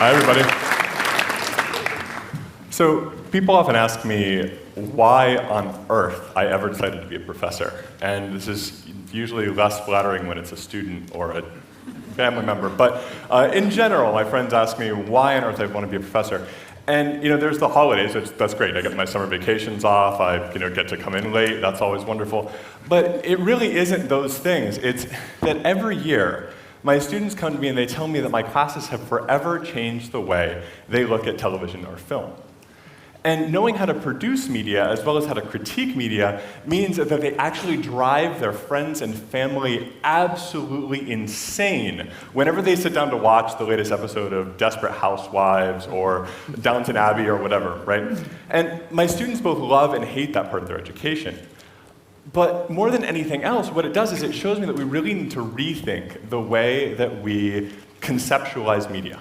Hi, everybody. So people often ask me why on earth I ever decided to be a professor. And this is usually less flattering when it's a student or a family member. But in general, my friends ask me why on earth I want to be a professor. And there's the holidays, that's great. I get my summer vacations off, I get to come in late, that's always wonderful. But it really isn't those things. It's that every year, my students come to me and they tell me that my classes have forever changed the way they look at television or film. And knowing how to produce media, as well as how to critique media, means that they actually drive their friends and family absolutely insane whenever they sit down to watch the latest episode of Desperate Housewives or Downton Abbey or whatever, right? And my students both love and hate that part of their education. But more than anything else, what it does is it shows me that we really need to rethink the way that we conceptualize media.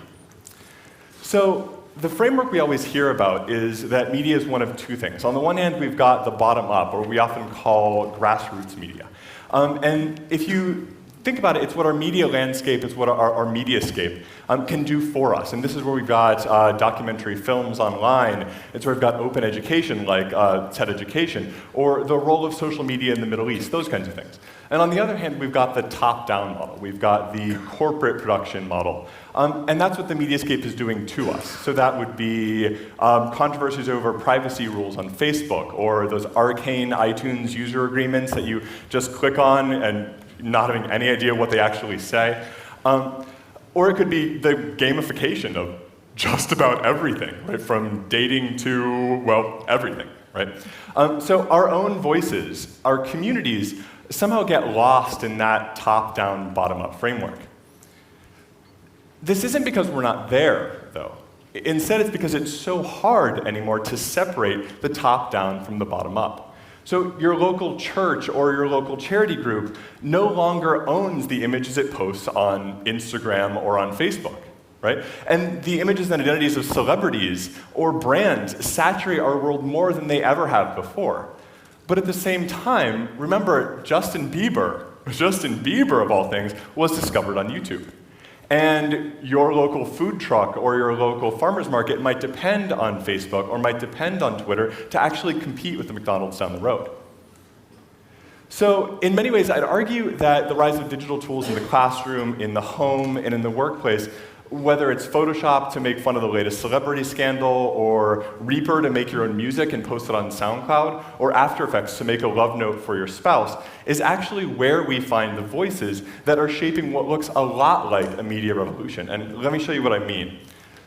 So the framework we always hear about is that media is one of two things. On the one hand, we've got the bottom-up, or we often call grassroots media. And if you think about it, it's what our media landscape, it's what our mediascape can do for us. And this is where we've got documentary films online. It's where we've got open education like TED Education, or the role of social media in the Middle East, those kinds of things. And on the other hand, we've got the top-down model. We've got the corporate production model. And that's what the mediascape is doing to us. So that would be controversies over privacy rules on Facebook, or those arcane iTunes user agreements that you just click on and not having any idea what they actually say. Or it could be the gamification of just about everything, right? From dating to, well, everything, right? So our own voices, our communities, somehow get lost in that top-down, bottom-up framework. This isn't because we're not there, though. Instead, it's because it's so hard anymore to separate the top-down from the bottom-up. So your local church or your local charity group no longer owns the images it posts on Instagram or on Facebook, right? And the images and identities of celebrities or brands saturate our world more than they ever have before. But at the same time, remember, Justin Bieber of all things, was discovered on YouTube. And your local food truck or your local farmer's market might depend on Facebook or might depend on Twitter to actually compete with the McDonald's down the road. So in many ways, I'd argue that the rise of digital tools in the classroom, in the home, and in the workplace, whether it's Photoshop to make fun of the latest celebrity scandal, or Reaper to make your own music and post it on SoundCloud, or After Effects to make a love note for your spouse, is actually where we find the voices that are shaping what looks a lot like a media revolution. And let me show you what I mean.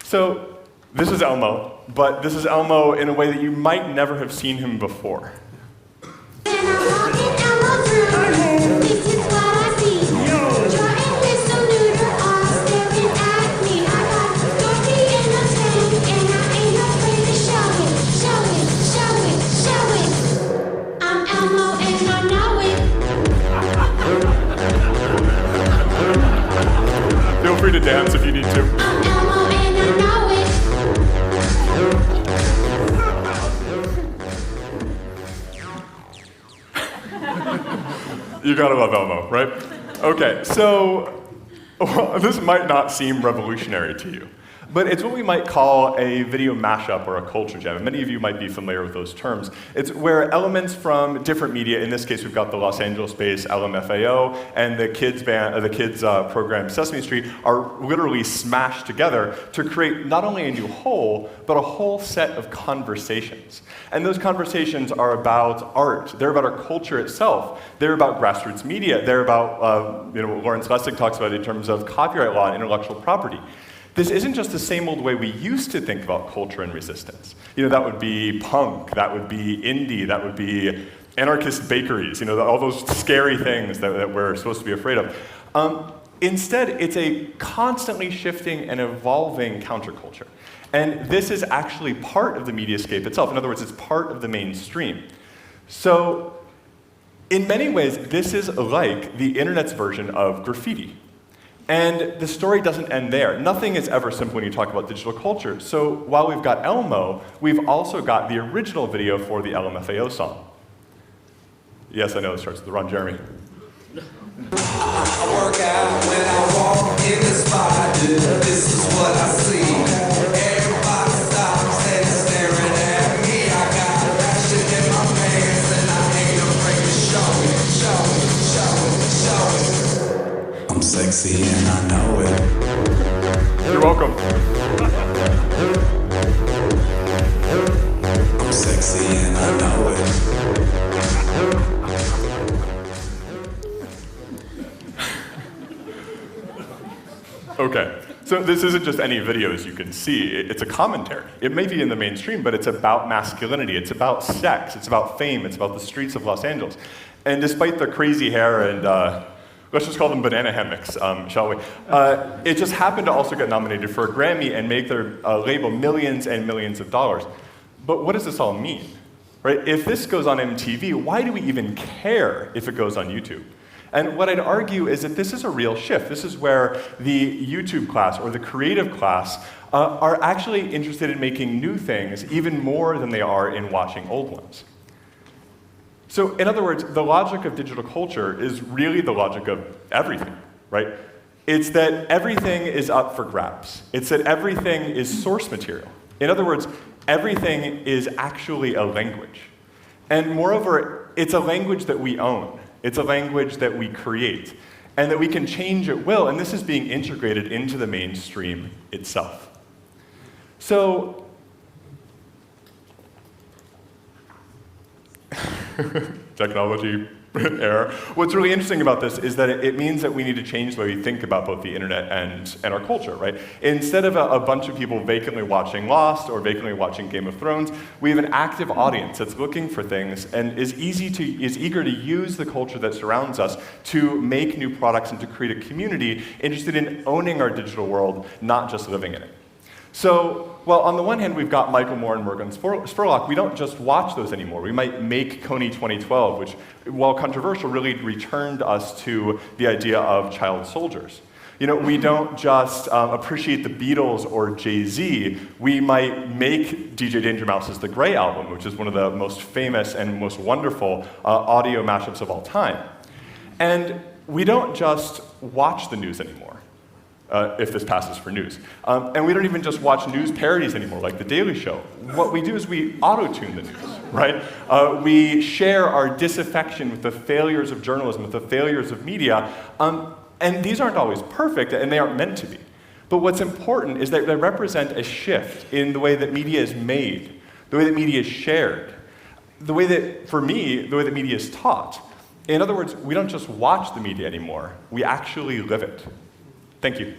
So this is Elmo, but this is Elmo in a way that you might never have seen him before. Feel free to dance if you need to. I'm Elmo and I know it. You gotta love Elmo, right? Okay, so this might not seem revolutionary to you, but it's what we might call a video mashup or a culture gem. And many of you might be familiar with those terms. It's where elements from different media, in this case we've got the Los Angeles-based LMFAO and the kids program Sesame Street, are literally smashed together to create not only a new whole, but a whole set of conversations. And those conversations are about art. They're about our culture itself. They're about grassroots media. They're about what Lawrence Lessig talks about in terms of copyright law and intellectual property. This isn't just the same old way we used to think about culture and resistance. That would be punk, that would be indie, that would be anarchist bakeries, all those scary things that we're supposed to be afraid of. Instead, it's a constantly shifting and evolving counterculture. And this is actually part of the mediascape itself. In other words, it's part of the mainstream. So in many ways, this is like the internet's version of graffiti. And the story doesn't end there. Nothing is ever simple when you talk about digital culture. So while we've got Elmo, we've also got the original video for the LMFAO song. Yes, I know it starts with the Ron Jeremy. I work out when I walk in the spot. This is what I see. sexy and I know it. You're welcome. I'm sexy and I know it. Okay, so this isn't just any videos you can see, it's a commentary. It may be in the mainstream, but it's about masculinity, it's about sex, it's about fame, it's about the streets of Los Angeles. And despite the crazy hair and, let's just call them banana hammocks, shall we? It just happened to also get nominated for a Grammy and make their label millions and millions of dollars. But what does this all mean? Right? If this goes on MTV, why do we even care if it goes on YouTube? And what I'd argue is that this is a real shift. This is where the YouTube class or the creative class are actually interested in making new things even more than they are in watching old ones. So in other words, the logic of digital culture is really the logic of everything, right? It's that everything is up for grabs. It's that everything is source material. In other words, everything is actually a language. And moreover, it's a language that we own. It's a language that we create, and that we can change at will, and this is being integrated into the mainstream itself. So, technology error. What's really interesting about this is that it means that we need to change the way we think about both the internet and our culture, right? Instead of a bunch of people vacantly watching Lost or vacantly watching Game of Thrones, we have an active audience that's looking for things and is eager to use the culture that surrounds us to make new products and to create a community interested in owning our digital world, not just living in it. So, well, on the one hand, we've got Michael Moore and Morgan Spurlock. We don't just watch those anymore. We might make Coney 2012, which, while controversial, really returned us to the idea of child soldiers. You know, we don't just appreciate the Beatles or Jay-Z. We might make DJ Danger Mouse's The Grey Album, which is one of the most famous and most wonderful audio mashups of all time. And we don't just watch the news anymore. If this passes for news. And we don't even just watch news parodies anymore, like The Daily Show. What we do is we auto-tune the news, right? We share our disaffection with the failures of journalism, with the failures of media, and these aren't always perfect, and they aren't meant to be. But what's important is that they represent a shift in the way that media is made, the way that media is shared, the way that, for me, the way that media is taught. In other words, we don't just watch the media anymore, we actually live it. Thank you.